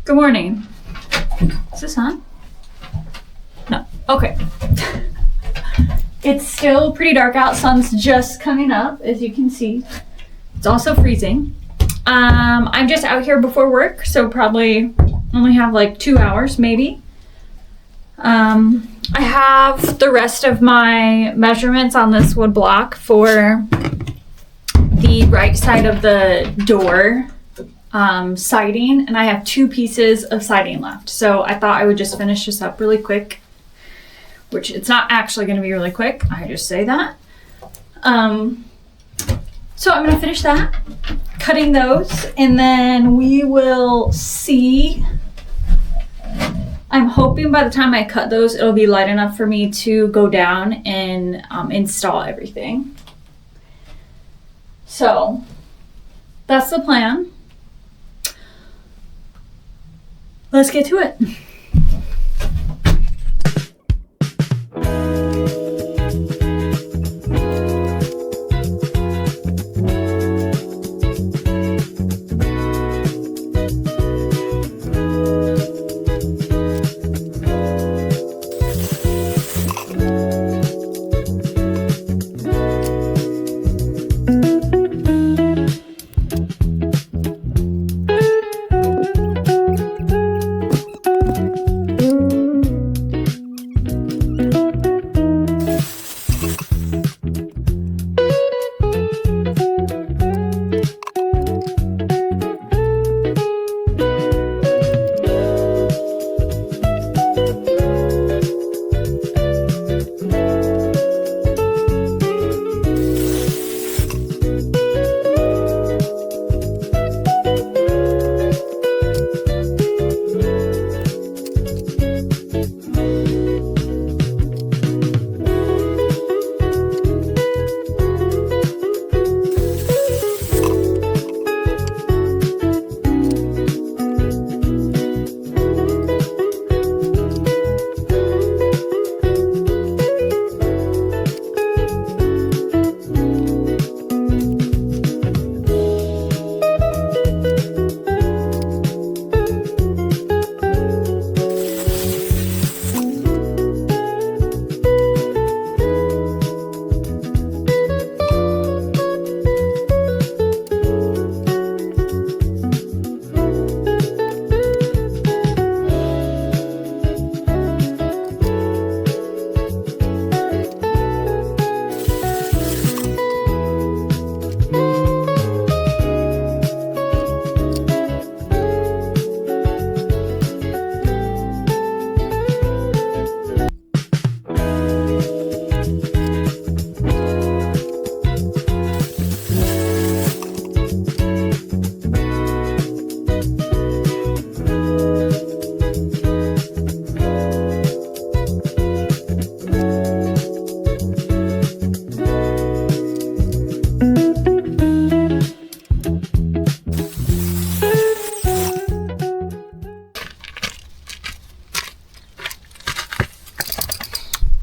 Good morning. Is this on? No. Okay. It's still pretty dark out. Sun's just coming up, as you can see. It's also freezing. I'm just out here before work, so probably only have like 2 hours, maybe. I have the rest of my measurements on this wood block for the right side of the door siding, and I have 2 pieces of siding left. So I thought I would just finish this up really quick, which it's not actually going to be really quick. I just say that. So I'm going to finish that, cutting those, and then we will see. I'm hoping by the time I cut those, it'll be light enough for me to go down and install everything. So that's the plan. Let's get to it.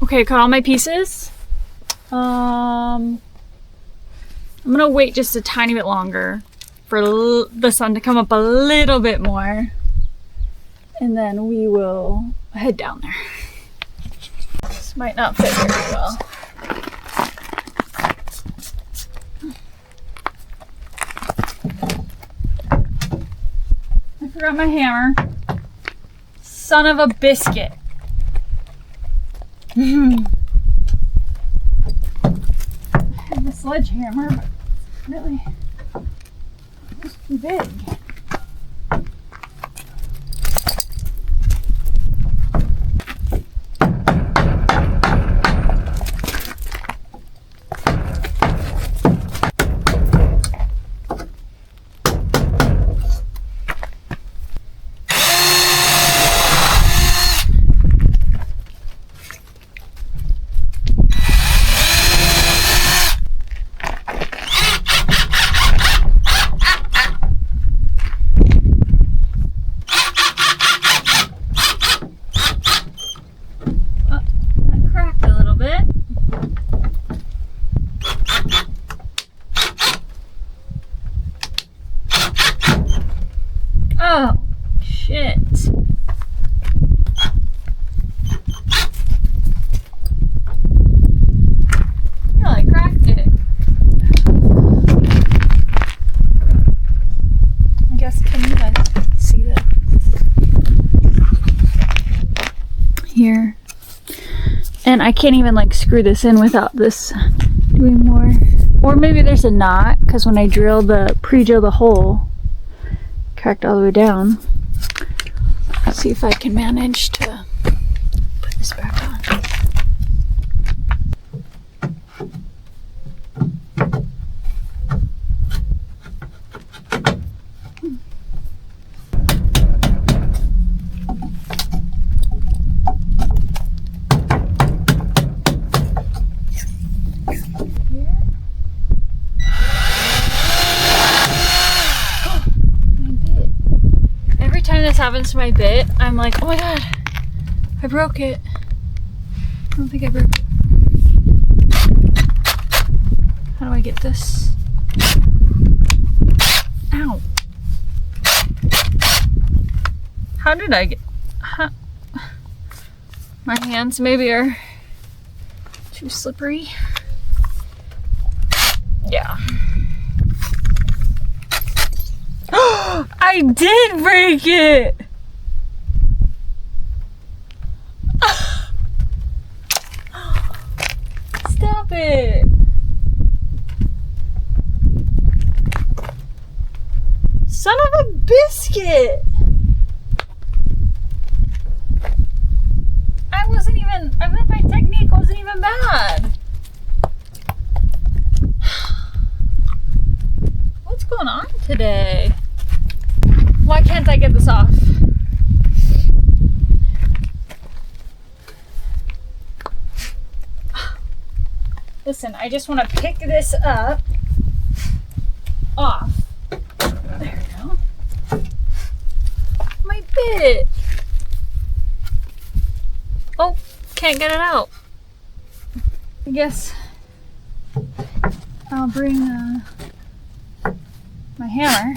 Okay, cut all my pieces. I'm gonna wait just a tiny bit longer for the sun to come up a little bit more, and then we will head down there. This might not fit very well. I forgot my hammer. Son of a biscuit. I have a sledgehammer, but it's really too big. shit. Yeah, I cracked it. I guess, can you guys see that? Here. And I can't even like screw this in without this doing more. Or maybe there's a knot, because when I pre-drill the hole, cracked all the way down. Let's see if I can manage to put this back on. Happens to my bit, I'm like, oh my god, I broke it. I don't think I broke it. How do I get this? Ow. How did I get... My hands maybe are too slippery. Yeah. I did break it! Stop it! Son of a biscuit! I thought my technique wasn't even bad. What's going on today? Why can't I get this off? Listen, I just want to pick this up off. There we go. My bit. Oh, can't get it out. I guess I'll bring my hammer.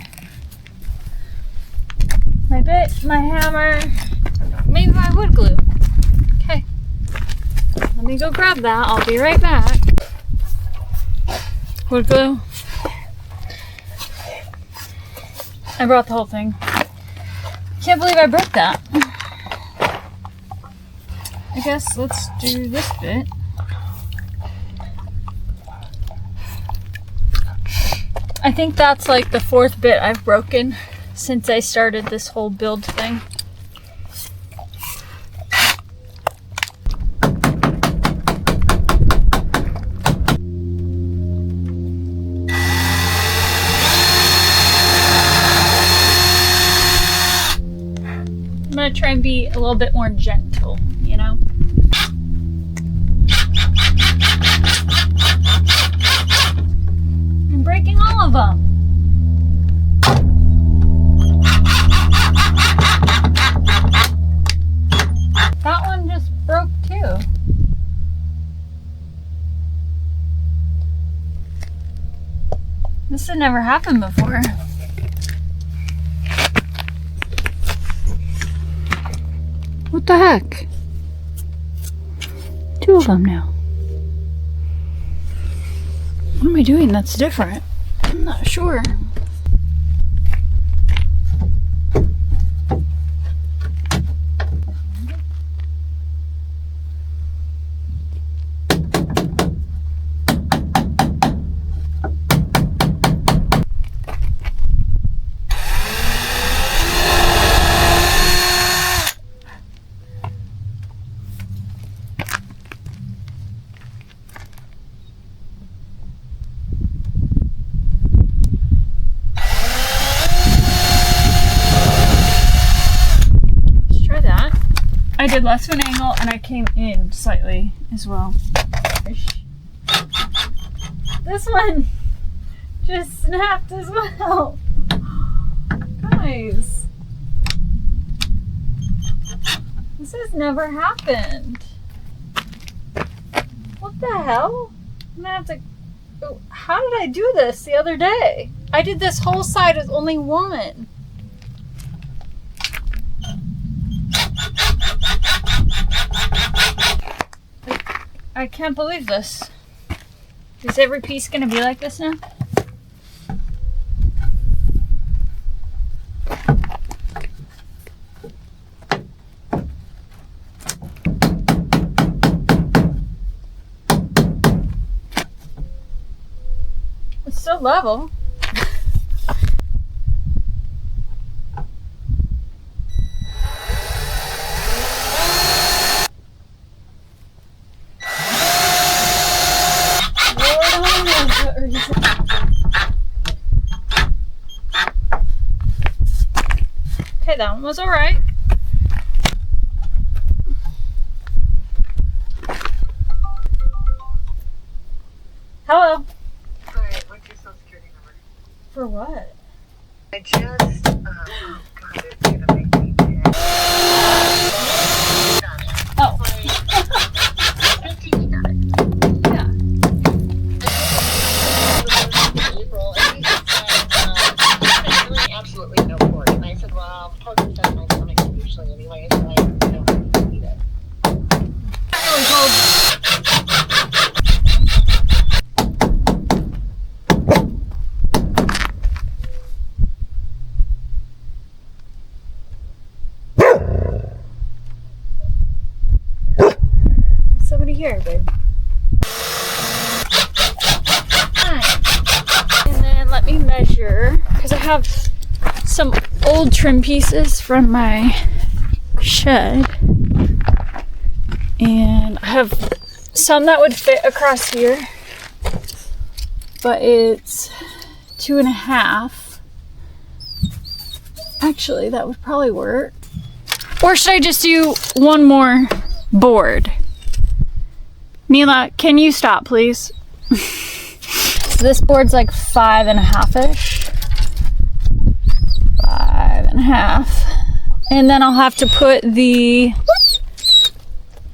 My bit, my hammer, maybe my wood glue. Okay, let me go grab that. I'll be right back. Wood glue. I brought the whole thing. Can't believe I broke that. I guess let's do this bit. I think that's like the 4th bit I've broken since I started this whole build thing. I'm gonna try and be a little bit more gentle, you know? I'm breaking all of them. That one just broke too. This had never happened before. What the heck? 2 of them now. What am I doing that's different? I'm not sure. I did less of an angle and I came in slightly as well. This one just snapped as well. Guys, this has never happened. What the hell? I'm gonna have to... How did I do this the other day? I did this whole side with only one. I can't believe this. Is every piece gonna be like this now? It's still level. Okay, that one was alright. Hello. Hi, what's your social security number? For what? I just, oh god, it's gonna make me mad. Oh. 15, you got it. Yeah. April, and he said, really absolutely no point. And I said, well, postage doesn't my stomach usually anyway, so I don't need it. Really cold. Somebody here, babe. Hi. And then let me measure, because I have some old trim pieces from my shed. And I have some that would fit across here, but it's 2.5. Actually, that would probably work. Or should I just do one more board? Mila, can you stop, please? So this board's like 5.5-ish. 5.5. And then I'll have to put the...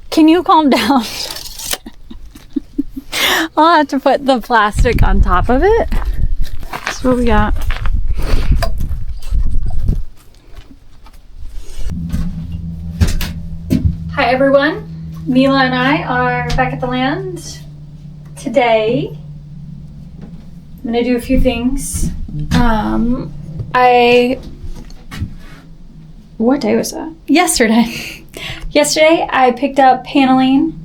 Can you calm down? I'll have to put the plastic on top of it. That's what we got. Hi everyone. Mila and I are back at the land today. I'm gonna do a few things. What day was that? Yesterday. Yesterday I picked up paneling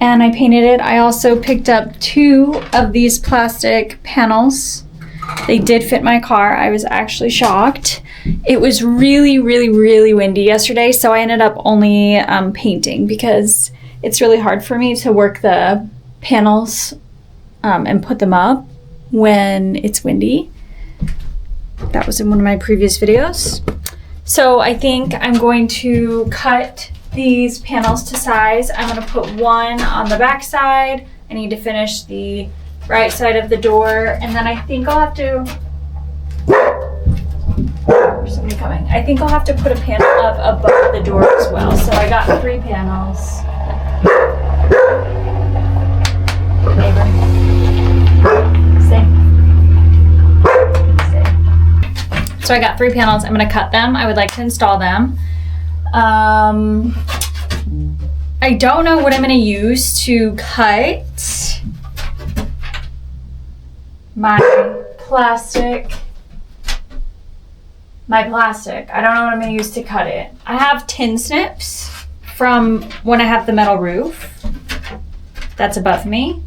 and I painted it. I also picked up 2 of these plastic panels. They did fit my car. I was actually shocked. It was really, really, really windy yesterday, so I ended up only painting because it's really hard for me to work the panels and put them up when it's windy. That was in one of my previous videos. So I think I'm going to cut these panels to size. I'm going to put one on the back side. I need to finish the right side of the door, and then I think I'll have to... There's somebody coming. I think I'll have to put a panel up above the door as well. So I got 3 panels. Neighbor. Stay. So I got 3 panels. I'm gonna cut them. I would like to install them. I don't know what I'm gonna use to cut my plastic. I don't know what I'm gonna use to cut it. I have tin snips from when I have the metal roof. That's above me.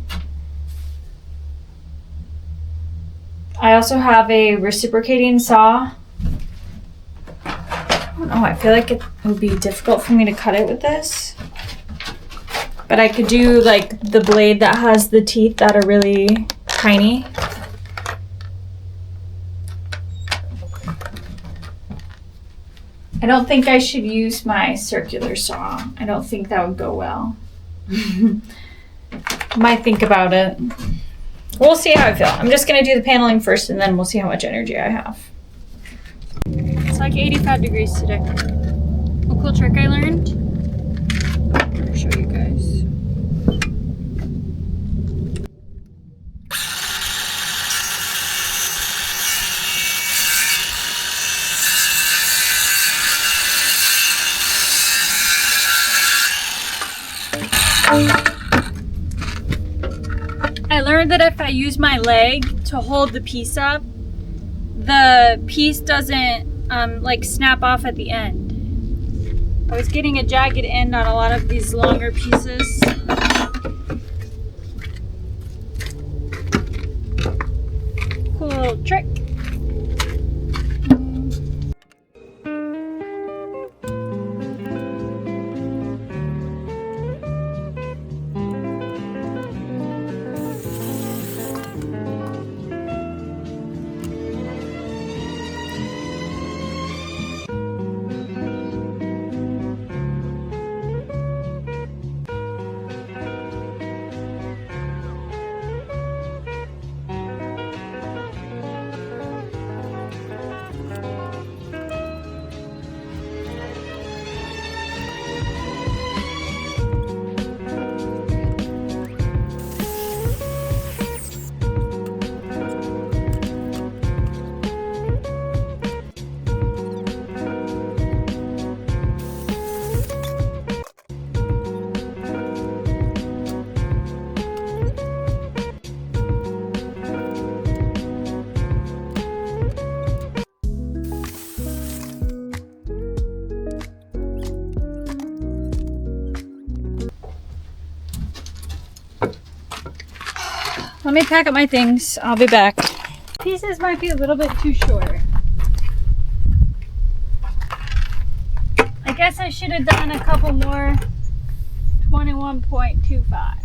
I also have a reciprocating saw. I don't know, I feel like it would be difficult for me to cut it with this. But I could do like the blade that has the teeth that are really tiny. I don't think I should use my circular saw. I don't think that would go well. Might think about it. We'll see how I feel. I'm just gonna do the paneling first and then we'll see how much energy I have. It's like 85 degrees today. A cool trick I learned. I'll show you guys. learned that if I use my leg to hold the piece up, the piece doesn't like snap off at the end. I was getting a jagged end on a lot of these longer pieces. Cool little trick. Let me pack up my things. I'll be back. Pieces might be a little bit too short. I guess I should have done a couple more 21.25.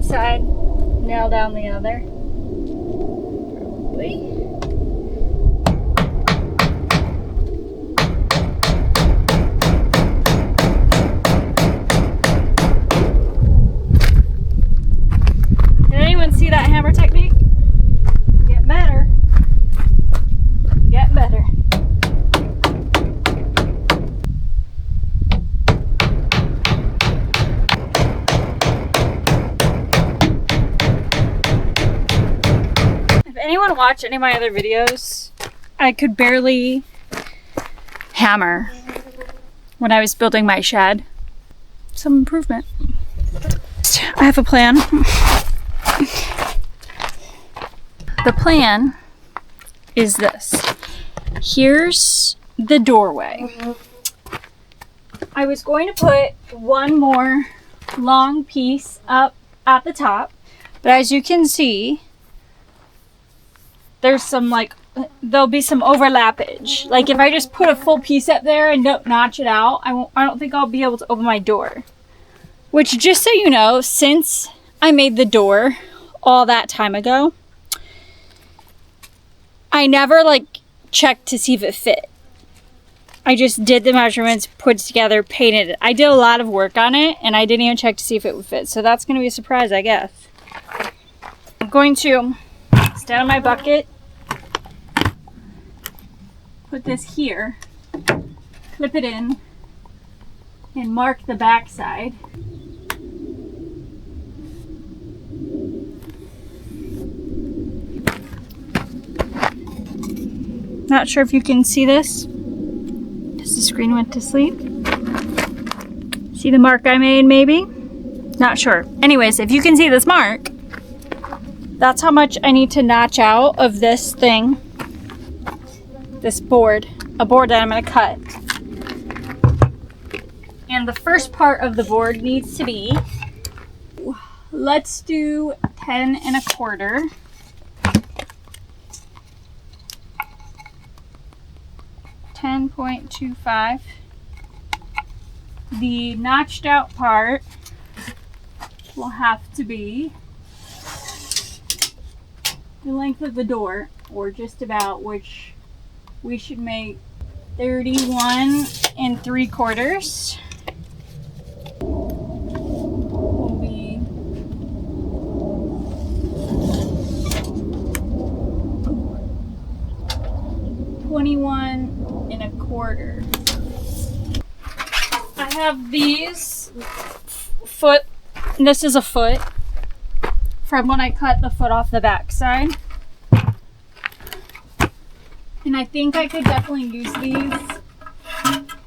Side, nail down the other. Probably. Did anyone see that hammer technique? Get better. Get better. Anyone watch any of my other videos? I could barely hammer when I was building my shed. Some improvement. I have a plan. The plan is this. Here's the doorway. I was going to put one more long piece up at the top, but as you can see, there's some there'll be some overlappage. Like if I just put a full piece up there and don't notch it out, I don't think I'll be able to open my door. Which, just so you know, since I made the door all that time ago, I never checked to see if it fit. I just did the measurements, put it together, painted it. I did a lot of work on it and I didn't even check to see if it would fit. So that's gonna be a surprise, I guess. I'm going to stand on my bucket, put this here, clip it in, and mark the back side. Not sure if you can see this, because the screen went to sleep. See the mark I made, maybe? Not sure. Anyways, if you can see this mark, that's how much I need to notch out of this thing. This board. A board that I'm going to cut. And the first part of the board needs to be, let's do 10 1/4. .25. The notched out part will have to be the length of the door, or just about, which we should make 31 3/4. Will be 21 1/4. I have these foot, and this is a foot from when I cut the foot off the back side. And I think I could definitely use these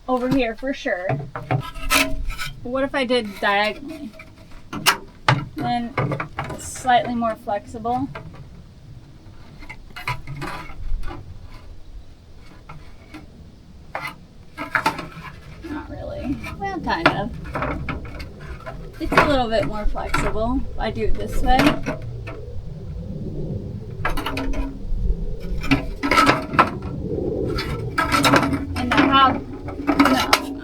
over here for sure. But what if I did diagonally? Then it's slightly more flexible. Not really. Well, kind of. It's a little bit more flexible if I do it this way.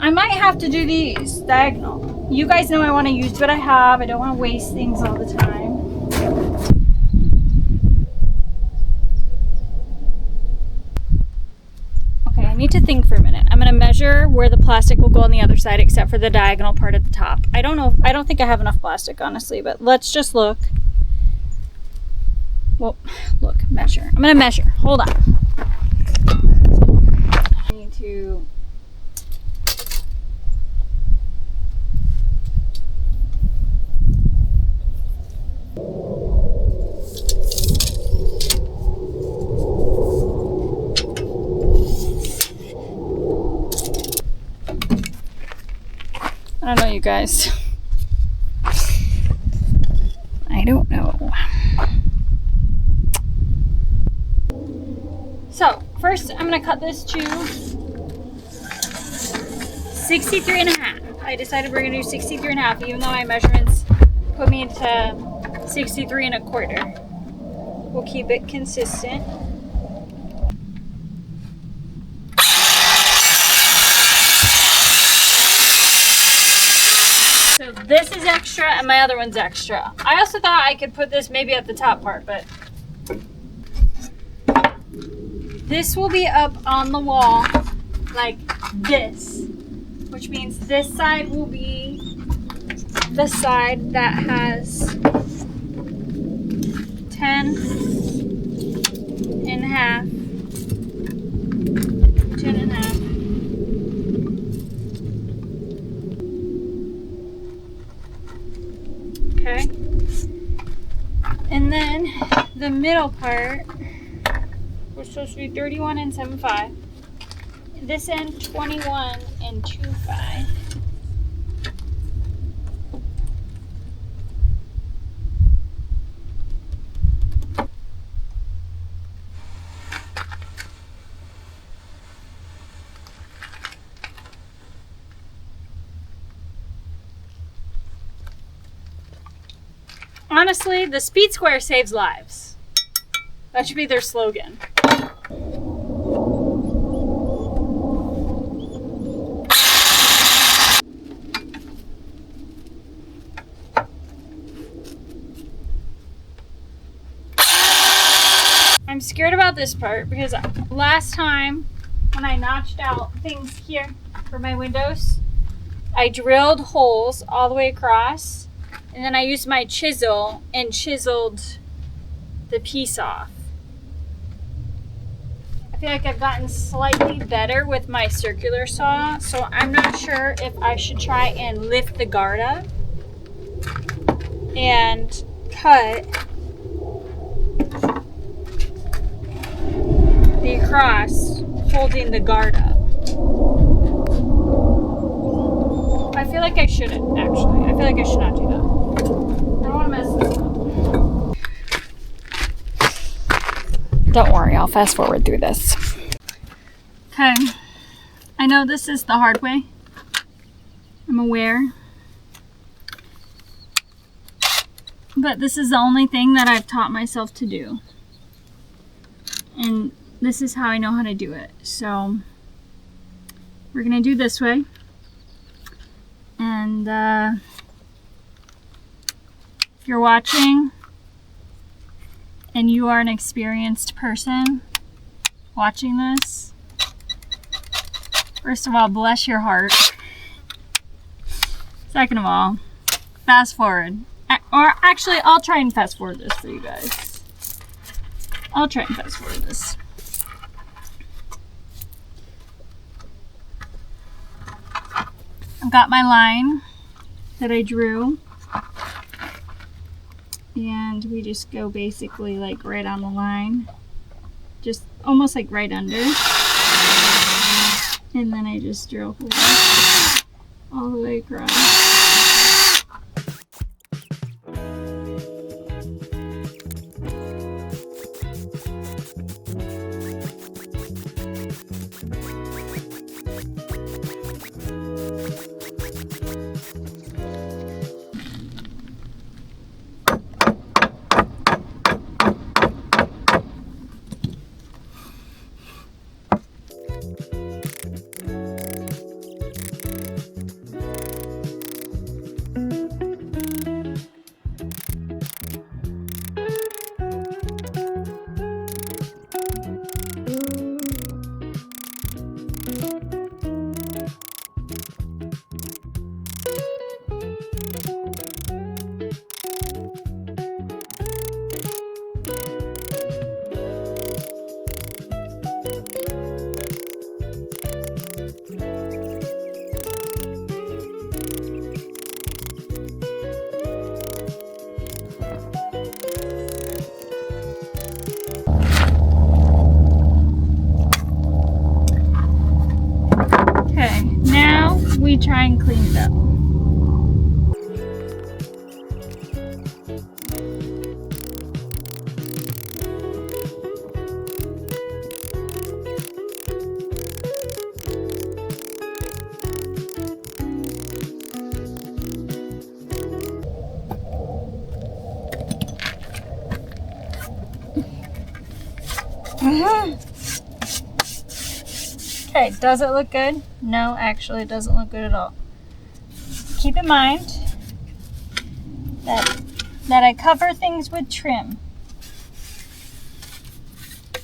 I might have to do these diagonal. You guys know I want to use what I have. I don't want to waste things all the time. Okay, I need to think for a minute. I'm going to measure where the plastic will go on the other side, except for the diagonal part at the top. I don't know. I don't think I have enough plastic, honestly, but let's just look. Well, look, measure. I'm going to measure. Hold on. I need to... I don't know, you guys. I don't know. So, first I'm going to cut this to 63 1/2. I decided we're going to do 63 1/2, even though my measurements put me into 63 1/4. We'll keep it consistent. So this is extra and my other one's extra. I also thought I could put this maybe at the top part, but this will be up on the wall like this, which means this side will be the side that has 10 1/2, 10 1/2. Okay. And then the middle part, we're supposed to be 31 7/5. This end 21 2/5. Honestly, the Speed Square saves lives. That should be their slogan. I'm scared about this part because last time when I notched out things here for my windows, I drilled holes all the way across. And then I used my chisel and chiseled the piece off. I feel like I've gotten slightly better with my circular saw, so I'm not sure if I should try and lift the guard up and cut the across holding the guard up. I feel like I shouldn't, actually. I feel like I should not do that. I don't want to mess this up. Don't worry, I'll fast forward through this. Okay. I know this is the hard way. I'm aware. But this is the only thing that I've taught myself to do. And this is how I know how to do it. So we're gonna do this way. And if you're watching and you are an experienced person watching this, first of all, bless your heart. Second of all, fast forward. Or actually, I'll try and fast forward this for you guys. I'll try and fast forward this. I've got my line that I drew. And we just go basically like right on the line. Just almost like right under. And then I just drill holes all the way across. We try and clean it up. Okay, does it look good? No, actually it doesn't look good at all. Keep in mind that I cover things with trim.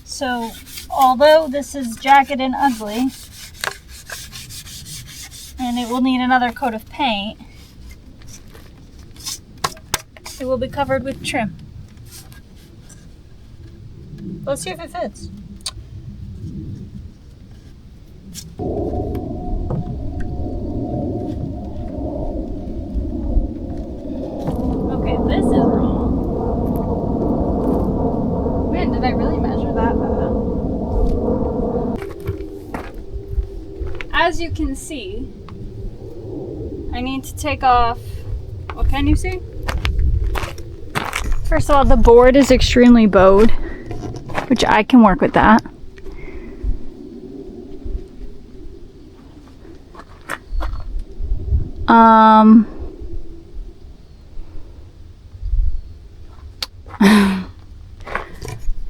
So although this is jagged and ugly, and it will need another coat of paint, it will be covered with trim. Let's see if it fits. Okay, this is wrong. Man, did I really measure that bad? As you can see, I need to take off, what can you see? First of all, the board is extremely bowed, which I can work with that.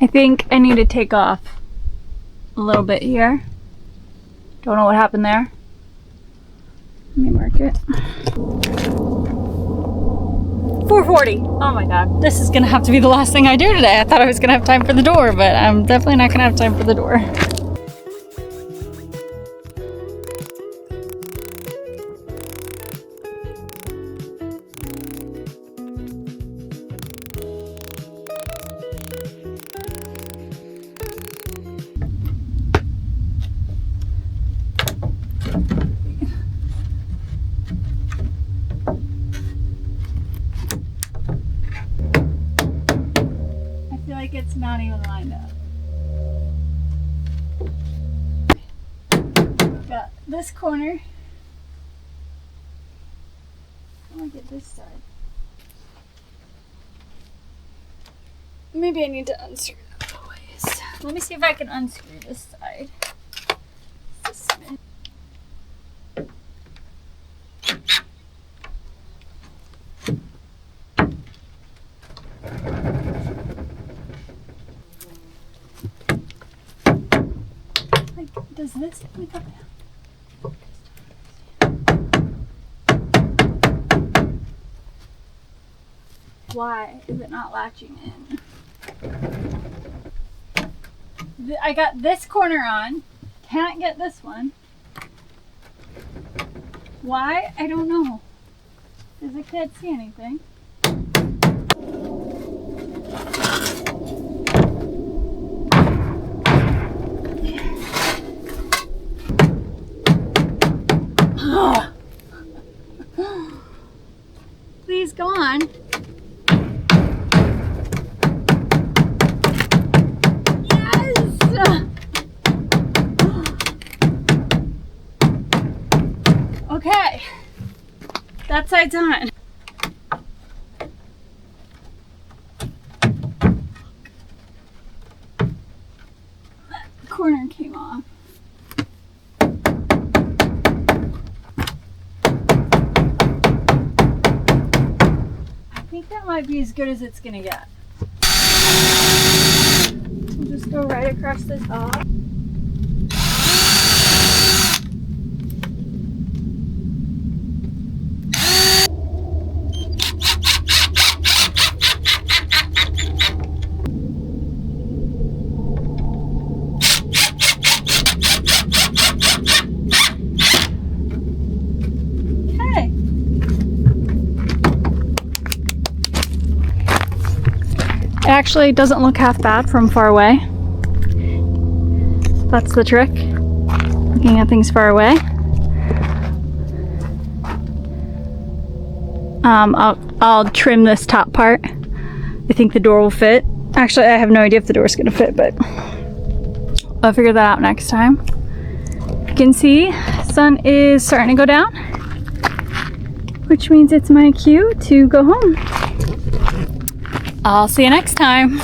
I think I need to take off a little bit here. Don't know what happened there. Let me mark it. 4:40. Oh my god. This is gonna have to be the last thing I do today. I thought I was gonna have time for the door, but I'm definitely not gonna have time for the door. It's not even lined up. Got this corner I'll get this side. Maybe I need to unscrew that always. Let me see if I can unscrew this side. This side. Like, does this like up? Why is it not latching in? I got this corner on. Can't get this one. Why? I don't know. Because I can't see anything. Please go on. Okay, that side's on. That corner came off. I think that might be as good as it's gonna get. We'll just go right across the top. It actually doesn't look half bad from far away. That's the trick. Looking at things far away. I'll trim this top part. I think the door will fit. Actually, I have no idea if the door's gonna fit, but I'll figure that out next time. You can see the sun is starting to go down, which means it's my cue to go home. I'll see you next time.